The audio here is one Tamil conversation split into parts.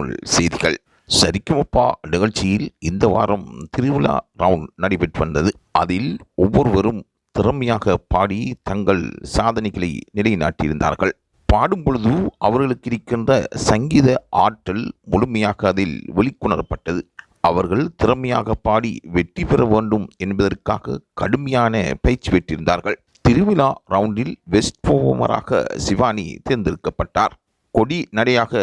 தமிழ் செய்திகள். சரிக்குமப்பா நிகழ்ச்சியில் இந்த வாரம் திருவிழா ரவுண்ட் நடைபெற்று வந்தது. அதில் ஒவ்வொருவரும் திறமையாக பாடி தங்கள் சாதனைகளை நிலைநாட்டியிருந்தார்கள். பாடும் பொழுது அவர்களுக்கு இருக்கின்ற சங்கீத ஆற்றல் முழுமையாக அதில் வெளிக்கொணரப்பட்டது. அவர்கள் திறமையாக பாடி வெற்றி பெற வேண்டும் என்பதற்காக கடுமையான பயிற்சி பெற்றிருந்தார்கள். திருவிழா ரவுண்டில் பெஸ்ட் பெர்ஃபார்மராக சிவானி தேர்ந்தெடுக்கப்பட்டார். கொடி நடையாக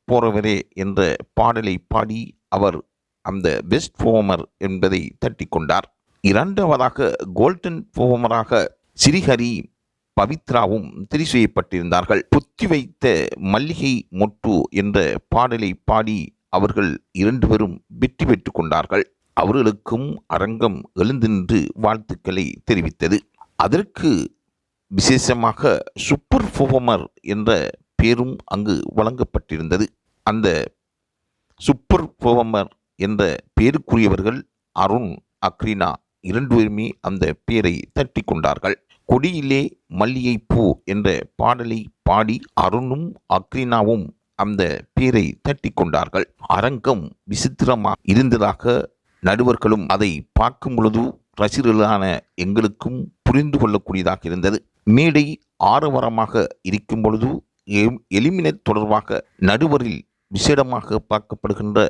போறவரே என்ற பாடலை பாடி அவர் அந்த பெஸ்ட் பெர்ஃபார்மர் என்பதை தட்டி கொண்டார். இரண்டாவதாக கோல்டன் பெர்ஃபார்மராக ஸ்ரீஹரி பவித்ராவும் தெரிவு செய்யப்பட்டிருந்தார்கள். புத்தி வைத்த மல்லிகை மொட்டு என்ற பாடலை பாடி அவர்கள் இரண்டு பேரும் வெற்றி பெற்றுக் கொண்டார்கள். அவர்களுக்கும் அரங்கம் எழுந்து நின்று வாழ்த்துக்களை தெரிவித்தது. அதற்கு விசேஷமாக சூப்பர் பெர்ஃபார்மர் என்ற பேரும் அங்கு வழங்கப்பட்டிருந்தது. அந்த சூப்பர் பெர்ஃபார்மர் என்ற பேருக்குரியவர்கள் அருண், அக்ரீனா இரண்டு பேருமே அந்த பேரை தட்டி கொண்டார்கள். கொடியிலே மல்லிகை பூ என்ற பாடலை பாடி அருணும் அக்ரீனாவும் அந்த பேரை தட்டி கொண்டார்கள். அரங்கம் விசித்திரமாக இருந்ததாக நடுவர்களும் அதை பார்க்கும் பொழுது ரசிகர்களான எங்களுக்கும் புரிந்து கொள்ளக்கூடியதாக இருந்தது. மேடை ஆரவாரமாக இருக்கும் பொழுது எலிமினேட் தொடர்பாக நடுவரில் விசேடமாக பார்க்கப்படுகின்ற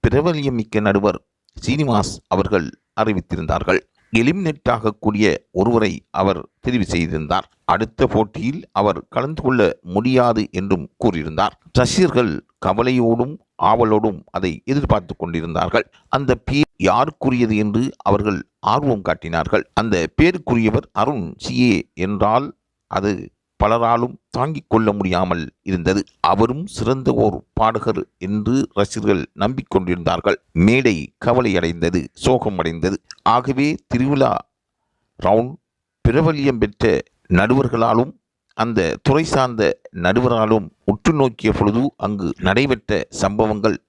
பிரபல்யமிக்க நடுவர் சீனிவாஸ் அவர்கள் அறிவித்திருந்தார்கள். எலிமினேட் ஆகக்கூடிய ஒருவரை அவர் தெரிவு செய்திருந்தார். அடுத்த போட்டியில் அவர் கலந்து கொள்ள முடியாது என்றும் கூறியிருந்தார். ரசிகர்கள் கவலையோடும் ஆவலோடும் அதை எதிர்பார்த்து கொண்டிருந்தார்கள். அந்த பேர் யாருக்குரியது என்று அவர்கள் ஆர்வம் காட்டினார்கள். அந்த பேருக்குரியவர் அருண் சிஏ என்றால் அது பலராலும் தாங்கிக் கொள்ள முடியாமல் இருந்தது. அவரும் சிறந்த ஓர் பாடகர் என்று ரசிகர்கள் நம்பிக்கொண்டிருந்தார்கள். மேடை கவலையடைந்தது, சோகமடைந்தது. ஆகவே திருவிழா ரவுண்ட் பிரபல்யம் பெற்ற நடுவர்களாலும் அந்த துறை சார்ந்த நடுவராலும் உற்று நோக்கிய பொழுது அங்கு நடைபெற்ற சம்பவங்கள்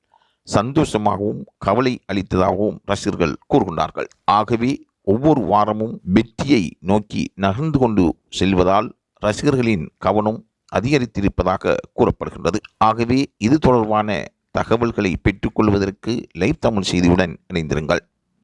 சந்தோஷமாகவும் கவலை அளித்ததாகவும் ரசிகர்கள் கூறுகின்றார்கள். ஆகவே ஒவ்வொரு வாரமும் வெற்றியை நோக்கி நகர்ந்து கொண்டு செல்வதால் ரசிகர்களின் கவனம் அதிகரித்திருப்பதாக கூறப்படுகின்றது. ஆகவே இது தொடர்பான தகவல்களை பெற்றுக்கொள்வதற்கு லைவ் தமிழ் செய்தியுடன் இணைந்திருங்கள்.